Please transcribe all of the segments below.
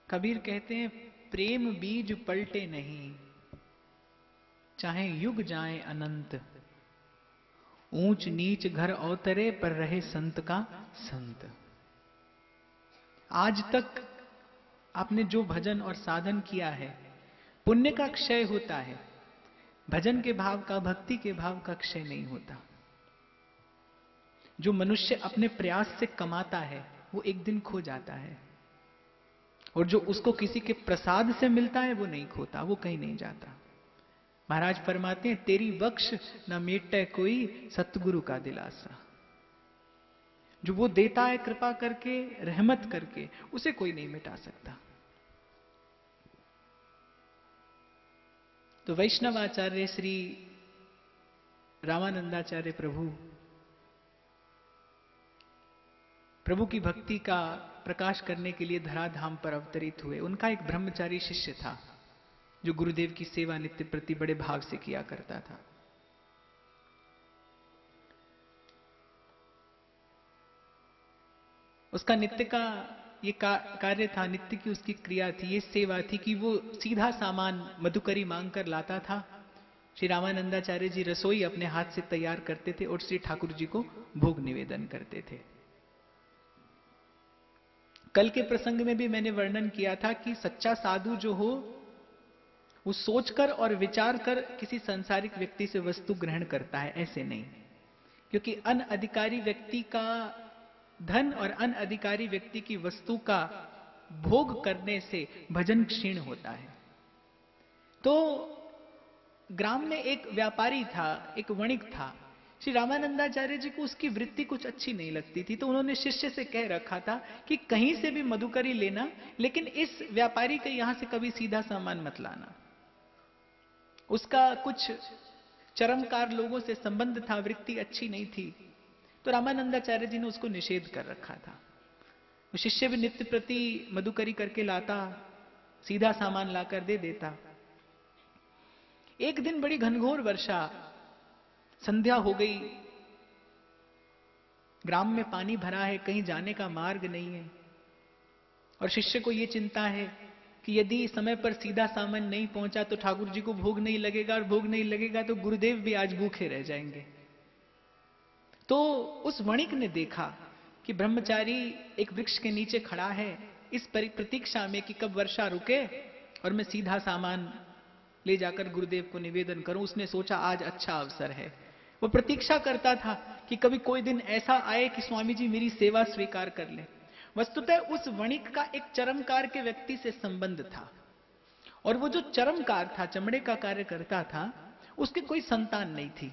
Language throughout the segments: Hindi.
कबीर कहते हैं, प्रेम बीज पलटे नहीं, चाहे युग जाए अनंत, ऊंच नीच घर अवतरे पर रहे संत का संत। आज तक आपने जो भजन और साधन किया है, पुण्य का क्षय होता है, भजन के भाव का, भक्ति के भाव का क्षय नहीं होता। जो मनुष्य अपने प्रयास से कमाता है वो एक दिन खो जाता है, और जो उसको किसी के प्रसाद से मिलता है वो नहीं खोता, वो कहीं नहीं जाता। महाराज फरमाते हैं, तेरी बख्श न मेटे कोई सतगुरु का दिलासा। जो वो देता है कृपा करके, रहमत करके, उसे कोई नहीं मिटा सकता। तो वैष्णवाचार्य श्री रामानंदाचार्य प्रभु की भक्ति का प्रकाश करने के लिए धराधाम पर अवतरित हुए। उनका एक ब्रह्मचारी शिष्य था जो गुरुदेव की सेवा नित्य प्रति बड़े भाव से किया करता था। उसका नित्य का ये कार्य था, नित्य की उसकी क्रिया थी, ये सेवा थी कि वो सीधा सामान मधुकरी मांग कर लाता था। श्री रामानंदाचार्य जी रसोई अपने हाथ से तैयार करते थे और श्री ठाकुर जी को भोग निवेदन करते थे। कल के प्रसंग में भी मैंने वर्णन किया था कि सच्चा साधु जो हो वो सोचकर और विचार कर किसी सांसारिक व्यक्ति से वस्तु ग्रहण करता है, ऐसे नहीं। क्योंकि अनअधिकारी व्यक्ति का धन और अनअधिकारी व्यक्ति की वस्तु का भोग करने से भजन क्षीण होता है। तो ग्राम में एक व्यापारी था, एक वणिक था। श्री रामानंदाचार्य जी को उसकी वृत्ति कुछ अच्छी नहीं लगती थी, तो उन्होंने शिष्य से कह रखा था कि कहीं से भी मधुकरी लेना, लेकिन इस व्यापारी के यहां से कभी सीधा सामान मत लाना। उसका कुछ चरमकार लोगों से संबंध था, वृत्ति अच्छी नहीं थी, तो रामानंदाचार्य जी ने उसको निषेध कर रखा था। वो शिष्य भी नित्य प्रति मधुकरी करके लाता, सीधा सामान लाकर दे देता। एक दिन बड़ी घनघोर वर्षा, संध्या हो गई, ग्राम में पानी भरा है, कहीं जाने का मार्ग नहीं है, और शिष्य को यह चिंता है कि यदि समय पर सीधा सामान नहीं पहुंचा तो ठाकुर जी को भोग नहीं लगेगा, और भोग नहीं लगेगा तो गुरुदेव भी आज भूखे रह जाएंगे। तो उस वणिक ने देखा कि ब्रह्मचारी एक वृक्ष के नीचे खड़ा है, इस प्रतीक्षा में कि कब वर्षा रुके और मैं सीधा सामान ले जाकर गुरुदेव को निवेदन करूं। उसने सोचा आज अच्छा अवसर है। वो प्रतीक्षा करता था कि कभी कोई दिन ऐसा आए कि स्वामी जी मेरी सेवा स्वीकार कर ले। वस्तुतः उस वणिक का एक चरमकार के व्यक्ति से संबंध था, और वो जो चरमकार था, चमड़े का कार्य करता था, उसकी कोई संतान नहीं थी।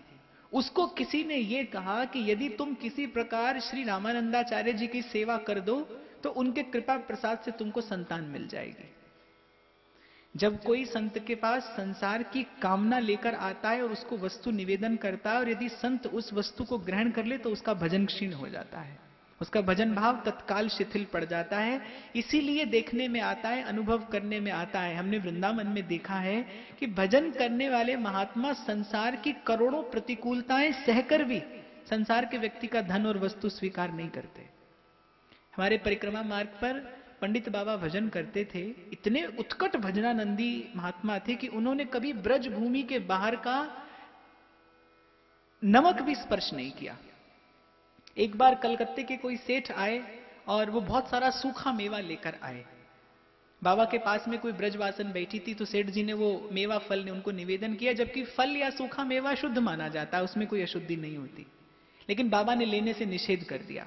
उसको किसी ने यह कहा कि यदि तुम किसी प्रकार श्री रामानंदाचार्य जी की सेवा कर दो तो उनके कृपा प्रसाद से तुमको संतान मिल जाएगी। जब कोई संत के पास संसार की कामना लेकर आता है और उसको वस्तु निवेदन करता है, और यदि संत उस वस्तु को ग्रहण कर ले तो उसका भजन क्षीण हो जाता है, उसका भजन भाव तत्काल शिथिल पड़ जाता है। इसीलिए देखने में आता है, अनुभव करने में आता है, हमने वृंदावन में देखा है कि भजन करने वाले महात्मा संसार की करोड़ों प्रतिकूलताएं सहकर भी संसार के व्यक्ति का धन और वस्तु स्वीकार नहीं करते। हमारे परिक्रमा मार्ग पर पंडित बाबा भजन करते थे। इतने उत्कट भजनानंदी महात्मा थे कि उन्होंने कभी ब्रज भूमि के बाहर का नमक भी स्पर्श नहीं किया। एक बार कलकत्ते के कोई सेठ आए और वो बहुत सारा सूखा मेवा लेकर आए। बाबा के पास में कोई ब्रजवासन बैठी थी, तो सेठ जी ने वो मेवा फल ने उनको निवेदन किया, जबकि फल या सूखा मेवा शुद्ध माना जाता है, उसमें कोई अशुद्धि नहीं होती, लेकिन बाबा ने लेने से निषेध कर दिया।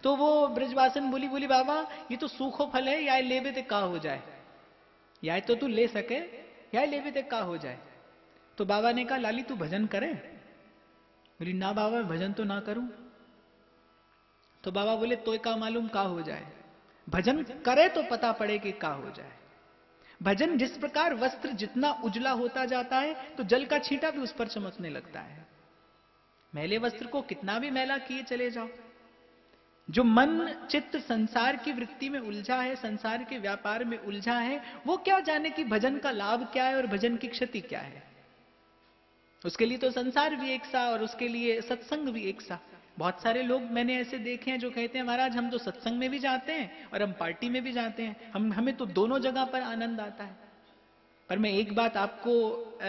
तो वो ब्रजवासन बोली बाबा ये तो सूखो फल है, या लेवे ते का हो जाए, या तो तू ले सके या लेवे ते का हो जाए। तो बाबा ने कहा लाली तू भजन करे? बोली ना बाबा भजन तो ना करूं। तो बाबा बोले तो का मालूम का हो जाए, भजन करे तो पता पड़े कि का हो जाए। भजन जिस प्रकार वस्त्र जितना उजला होता जाता है तो जल का छींटा भी उस पर चमकने लगता है। मैले वस्त्र को कितना भी मैला किए चले जाओ, जो मन चित्त संसार की वृत्ति में उलझा है, संसार के व्यापार में उलझा है, वो क्या जाने कि भजन का लाभ क्या है और भजन की क्षति क्या है। उसके लिए तो संसार भी एक सा और उसके लिए सत्संग भी एक सा। बहुत सारे लोग मैंने ऐसे देखे हैं जो कहते हैं महाराज हम तो सत्संग में भी जाते हैं और हम पार्टी में भी जाते हैं, हमें तो दोनों जगह पर आनंद आता है। पर मैं एक बात आपको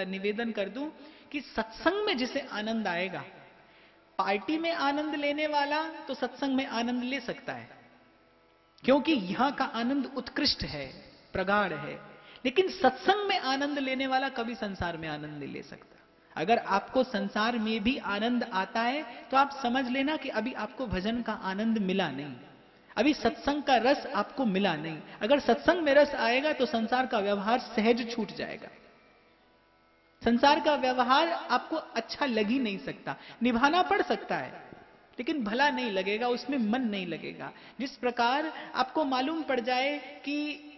निवेदन कर दूं कि सत्संग में जिसे आनंद आएगा, पार्टी में आनंद लेने वाला तो सत्संग में आनंद ले सकता है, क्योंकि यहां का आनंद उत्कृष्ट है, प्रगाढ़ है। लेकिन सत्संग में आनंद लेने वाला कभी संसार में आनंद नहीं ले सकता। अगर आपको संसार में भी आनंद आता है तो आप समझ लेना कि अभी आपको भजन का आनंद मिला नहीं, अभी सत्संग का रस आपको मिला नहीं। अगर सत्संग में रस आएगा तो संसार का व्यवहार सहज छूट जाएगा। संसार का व्यवहार आपको अच्छा लग ही नहीं सकता, निभाना पड़ सकता है लेकिन भला नहीं लगेगा, उसमें मन नहीं लगेगा। जिस प्रकार आपको मालूम पड़ जाए कि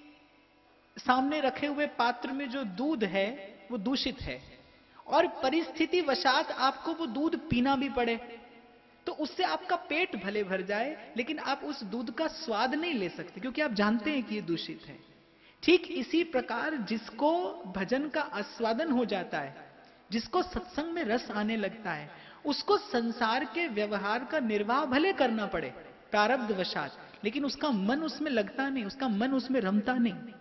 सामने रखे हुए पात्र में जो दूध है वो दूषित है और परिस्थिति वशात आपको वो दूध पीना भी पड़े, तो उससे आपका पेट भले भर जाए लेकिन आप उस दूध का स्वाद नहीं ले सकते, क्योंकि आप जानते हैं कि ये दूषित है। ठीक इसी प्रकार जिसको भजन का आस्वादन हो जाता है, जिसको सत्संग में रस आने लगता है, उसको संसार के व्यवहार का निर्वाह भले करना पड़े प्रारब्ध वशात, लेकिन उसका मन उसमें लगता नहीं, उसका मन उसमें रमता नहीं।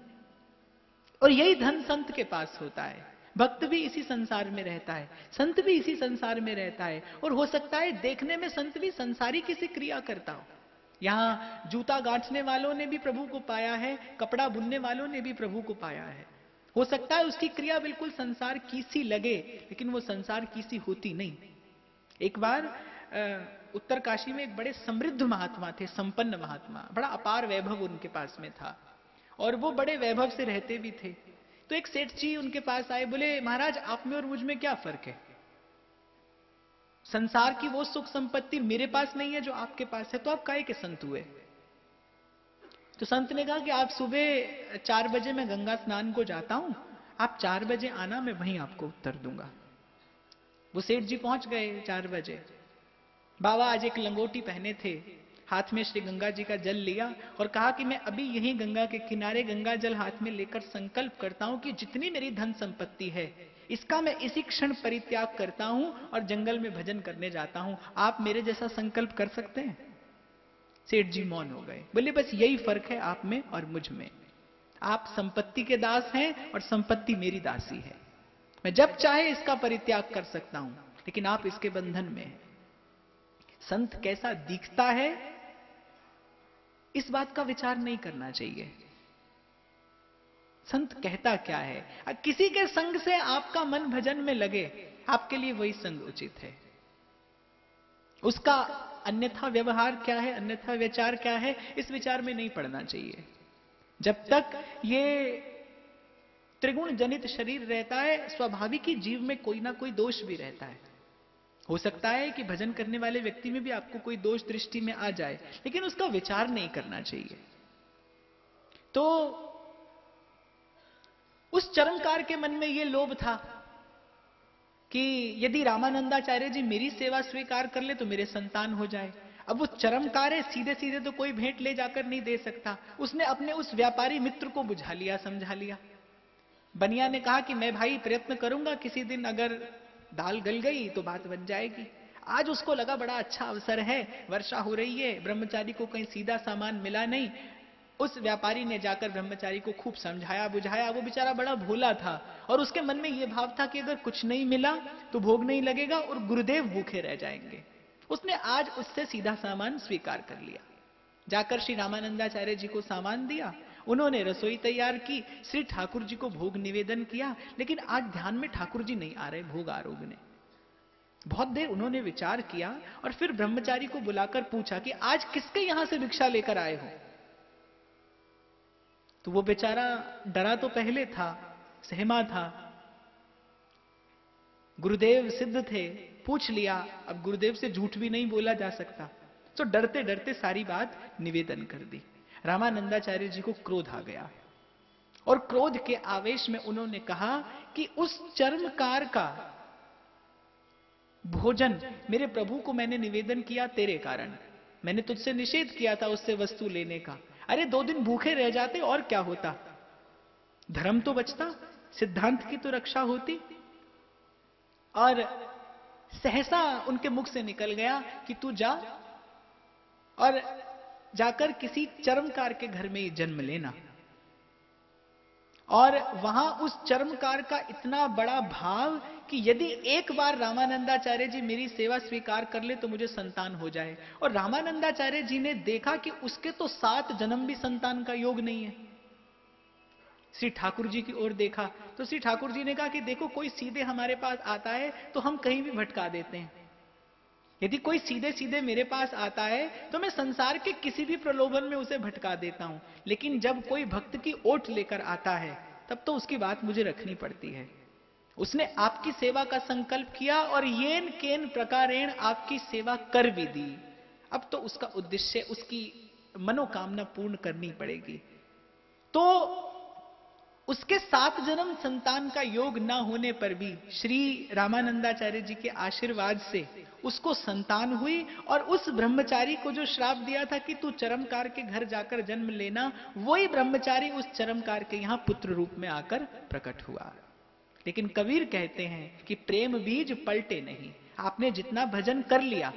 और यही धन संत के पास होता है। भक्त भी इसी संसार में रहता है, संत भी इसी संसार में रहता है, और हो सकता है देखने में संत भी संसारी किसी क्रिया करता हो। यहां जूता गांठने वालों ने भी प्रभु को पाया है, कपड़ा बुनने वालों ने भी प्रभु को पाया है। हो सकता है उसकी क्रिया बिल्कुल संसार की सी लगे, लेकिन वो संसार की सी होती नहीं। एक बार उत्तरकाशी में एक बड़े समृद्ध महात्मा थे, संपन्न महात्मा, बड़ा अपार वैभव उनके पास में था और वो बड़े वैभव से रहते भी थे। तो एक सेठ जी उनके पास आए, बोले महाराज आप में और मुझ में क्या फर्क है? संसार की वो सुख संपत्ति मेरे पास नहीं है जो आपके पास है, तो आप काहे के संत हुए? तो संत ने कहा कि आप सुबह 4 बजे मैं गंगा स्नान को जाता हूं, आप 4 बजे आना, मैं वहीं आपको उत्तर दूंगा। वो सेठ जी पहुंच गए 4 बजे। बाबा आज एक लंगोटी पहने थे, हाथ में श्री गंगा जी का जल लिया और कहा कि मैं अभी यहीं गंगा के किनारे गंगा जल हाथ में लेकर संकल्प करता हूं कि जितनी मेरी धन संपत्ति है इसका मैं इसी क्षण परित्याग करता हूं और जंगल में भजन करने जाता हूं। आप मेरे जैसा संकल्प कर सकते हैं? सेठ जी मौन हो गए, बोले बस यही फर्क है आप में और मुझ में। आप संपत्ति के दास हैं और संपत्ति मेरी दासी है। मैं जब चाहे इसका परित्याग कर सकता हूं, लेकिन आप इसके बंधन में हैं। संत कैसा दिखता है इस बात का विचार नहीं करना चाहिए। संत कहता क्या है, किसी के संग से आपका मन भजन में लगे, आपके लिए वही संग उचित है। उसका अन्यथा व्यवहार क्या है, अन्यथा विचार क्या है, इस विचार में नहीं पड़ना चाहिए। जब तक ये त्रिगुण जनित शरीर रहता है, स्वाभाविक ही जीव में कोई ना कोई दोष भी रहता है। हो सकता है कि भजन करने वाले व्यक्ति में भी आपको कोई दोष दृष्टि में आ जाए, लेकिन उसका विचार नहीं करना चाहिए। तो उस चरमकार के मन में यह लोभ था कि यदि रामानंदाचार्य जी मेरी सेवा स्वीकार कर ले तो मेरे संतान हो जाए। अब वो चरमकार है, सीधे सीधे तो कोई भेंट ले जाकर नहीं दे सकता। उसने अपने उस व्यापारी मित्र को बुझा लिया, समझा लिया। बनिया ने कहा कि मैं भाई प्रयत्न करूंगा, किसी दिन अगर दाल गल गई तो बात बन जाएगी। आज उसको लगा बड़ा अच्छा अवसर है, वर्षा हो रही है, ब्रह्मचारी को कहीं सीधा सामान मिला नहीं। उस व्यापारी ने जाकर ब्रह्मचारी को खूब समझाया बुझाया। वो बेचारा बड़ा भोला था और उसके मन में यह भाव था कि अगर कुछ नहीं मिला तो भोग नहीं लगेगा और गुरुदेव भूखे रह जाएंगे। उसने आज उससे सीधा सामान स्वीकार कर लिया। जाकर श्री रामानंदाचार्य जी को सामान दिया, उन्होंने रसोई तैयार की, श्री ठाकुर जी को भोग निवेदन किया। लेकिन आज ध्यान में ठाकुर जी नहीं आ रहे भोग आरोगने। बहुत देर उन्होंने विचार किया और फिर ब्रह्मचारी को बुलाकर पूछा कि आज किसके यहां से भिक्षा लेकर आए हो? तो वो बेचारा डरा तो पहले था, सहमा था। गुरुदेव सिद्ध थे, पूछ लिया, अब गुरुदेव से झूठ भी नहीं बोला जा सकता, तो डरते डरते सारी बात निवेदन कर दी। रामानंदाचार्य जी को क्रोध आ गया और क्रोध के आवेश में उन्होंने कहा कि उस चर्मकार का भोजन मेरे प्रभु को मैंने निवेदन किया तेरे कारण। मैंने तुझसे निषेध किया था उससे वस्तु लेने का। अरे 2 दिन भूखे रह जाते और क्या होता, धर्म तो बचता, सिद्धांत की तो रक्षा होती। और सहसा उनके मुख से निकल गया कि तू जा और जाकर किसी चर्मकार के घर में जन्म लेना। और वहां उस चर्मकार का इतना बड़ा भाव कि यदि एक बार रामानंदाचार्य जी मेरी सेवा स्वीकार कर ले तो मुझे संतान हो जाए। और रामानंदाचार्य जी ने देखा कि उसके तो 7 जन्म भी संतान का योग नहीं है। श्री ठाकुर जी की ओर देखा तो श्री ठाकुर जी ने कहा कि देखो, कोई सीधे हमारे पास आता है तो हम कहीं भी भटका देते हैं। यदि कोई सीधे सीधे मेरे पास आता है तो मैं संसार के किसी भी प्रलोभन में उसे भटका देता हूं, लेकिन जब कोई भक्त की ओट लेकर आता है तब तो उसकी बात मुझे रखनी पड़ती है। उसने आपकी सेवा का संकल्प किया और येन केन प्रकारेण आपकी सेवा कर भी दी। अब तो उसका उद्देश्य, उसकी मनोकामना पूर्ण करनी पड़ेगी। तो उसके 7 जन्म संतान का योग ना होने पर भी श्री रामानंदाचार्य जी के आशीर्वाद से उसको संतान हुई। और उस ब्रह्मचारी को जो श्राप दिया था कि तू चरमकार के घर जाकर जन्म लेना, वही ब्रह्मचारी उस चरमकार के यहां पुत्र रूप में आकर प्रकट हुआ। लेकिन कबीर कहते हैं कि प्रेम बीज पलटे नहीं। आपने जितना भजन कर लिया,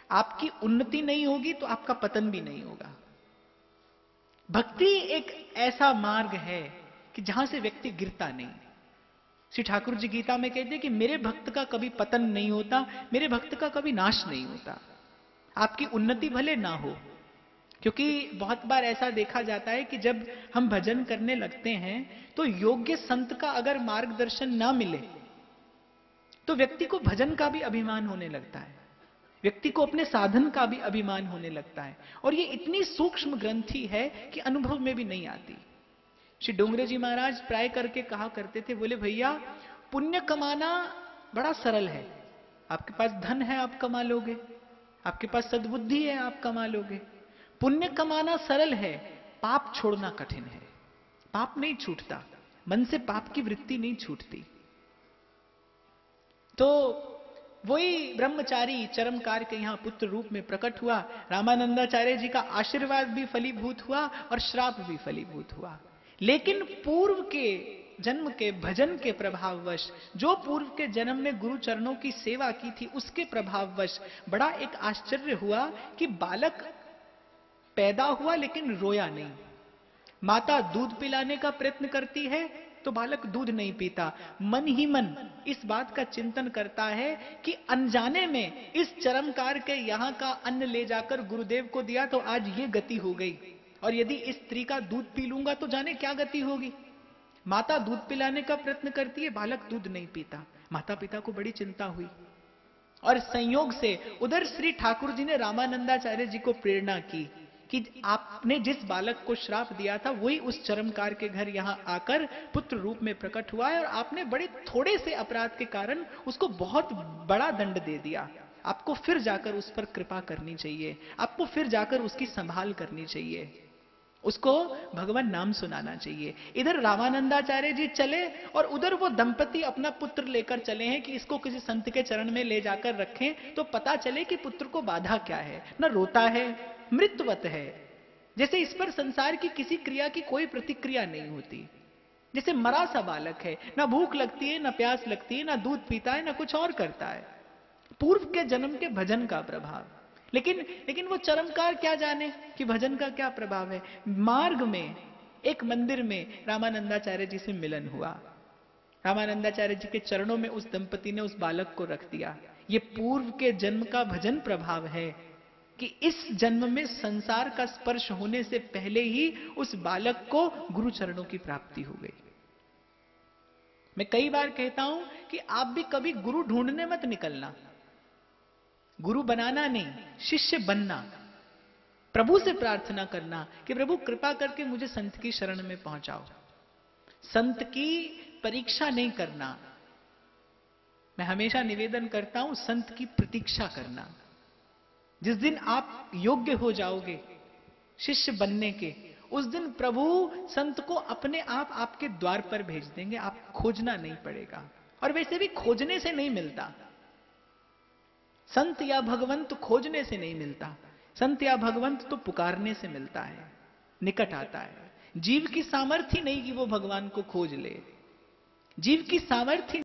आपकी उन्नति नहीं होगी तो आपका पतन भी नहीं होगा। भक्ति एक ऐसा मार्ग है कि जहां से व्यक्ति गिरता नहीं। श्री ठाकुर जी गीता में कहते हैं कि मेरे भक्त का कभी पतन नहीं होता, मेरे भक्त का कभी नाश नहीं होता। आपकी उन्नति भले ना हो, क्योंकि बहुत बार ऐसा देखा जाता है कि जब हम भजन करने लगते हैं तो योग्य संत का अगर मार्गदर्शन ना मिले तो व्यक्ति को भजन का भी अभिमान होने लगता है, व्यक्ति को अपने साधन का भी अभिमान होने लगता है। और ये इतनी सूक्ष्म ग्रंथि है कि अनुभव में भी नहीं आती। श्री डोंगरे जी महाराज प्राय करके कहा करते थे, बोले भैया पुण्य कमाना बड़ा सरल है। आपके पास धन है आप कमा लोगे, आपके पास सद्बुद्धि है आप कमा लोगे। पुण्य कमाना सरल है, पाप छोड़ना कठिन है। पाप नहीं छूटता, मन से पाप की वृत्ति नहीं छूटती। तो वही ब्रह्मचारी चरमकार के यहां पुत्र रूप में प्रकट हुआ। रामानंदाचार्य जी का आशीर्वाद भी फलीभूत हुआ और श्राप भी फलीभूत हुआ। लेकिन पूर्व के जन्म के भजन के प्रभाववश, जो पूर्व के जन्म में गुरु चरणों की सेवा की थी उसके प्रभाववश बड़ा एक आश्चर्य हुआ कि बालक पैदा हुआ लेकिन रोया नहीं। माता दूध पिलाने का प्रयत्न करती है तो बालक दूध नहीं पीता। मन ही मन इस बात का चिंतन करता है कि अनजाने में इस चरमकार के यहां का अन्न ले जाकर गुरुदेव को दिया तो आज ये गति हो गई, और यदि इस स्त्री का दूध पी लूंगा तो जाने क्या गति होगी। माता दूध पिलाने का प्रयत्न करती है, बालक दूध नहीं पीता। माता पिता को बड़ी चिंता हुई और संयोग से उधर श्री ठाकुर जी ने रामानंदाचार्य जी को प्रेरणा की कि आपने जिस बालक को श्राप दिया था वही उस चरमकार के घर यहां आकर पुत्र रूप में प्रकट हुआ है, और आपने बड़े थोड़े से अपराध के कारण उसको बहुत बड़ा दंड दे दिया। आपको फिर जाकर उस पर कृपा करनी चाहिए, आपको फिर जाकर उसकी संभाल करनी चाहिए, उसको भगवान नाम सुनाना चाहिए। इधर रामानंदाचार्य जी चले और उधर वो दंपति अपना पुत्र लेकर चले हैं कि इसको किसी संत के चरण में ले जाकर रखें तो पता चले कि पुत्र को बाधा क्या है। न रोता है, मृतवत है, जैसे इस पर संसार की किसी क्रिया की कोई प्रतिक्रिया नहीं होती, जैसे मरा सा बालक है। ना भूख लगती है, ना प्यास लगती है, ना दूध पीता है, ना कुछ और करता है। पूर्व के जन्म के भजन का प्रभाव। लेकिन वो चरमकार क्या जाने कि भजन का क्या प्रभाव है। मार्ग में एक मंदिर में रामानंदाचार्य जी से मिलन हुआ। रामानंदाचार्य जी के चरणों में उस दंपति ने उस बालक को रख दिया। ये पूर्व के जन्म का भजन प्रभाव है कि इस जन्म में संसार का स्पर्श होने से पहले ही उस बालक को गुरु चरणों की प्राप्ति हो गई। मैं कई बार कहता हूं कि आप भी कभी गुरु ढूंढने मत निकलना। गुरु बनाना नहीं, शिष्य बनना। प्रभु से प्रार्थना करना कि प्रभु कृपा करके मुझे संत की शरण में पहुंचाओ। संत की परीक्षा नहीं करना। मैं हमेशा निवेदन करता हूं, संत की प्रतीक्षा करना। जिस दिन आप योग्य हो जाओगे शिष्य बनने के, उस दिन प्रभु संत को अपने आप आपके द्वार पर भेज देंगे। आप खोजना नहीं पड़ेगा, और वैसे भी खोजने से नहीं मिलता। संत या भगवंत खोजने से नहीं मिलता। संत या भगवंत तो पुकारने से मिलता है, निकट आता है। जीव की सामर्थ्य नहीं कि वो भगवान को खोज ले। जीव की सामर्थ्य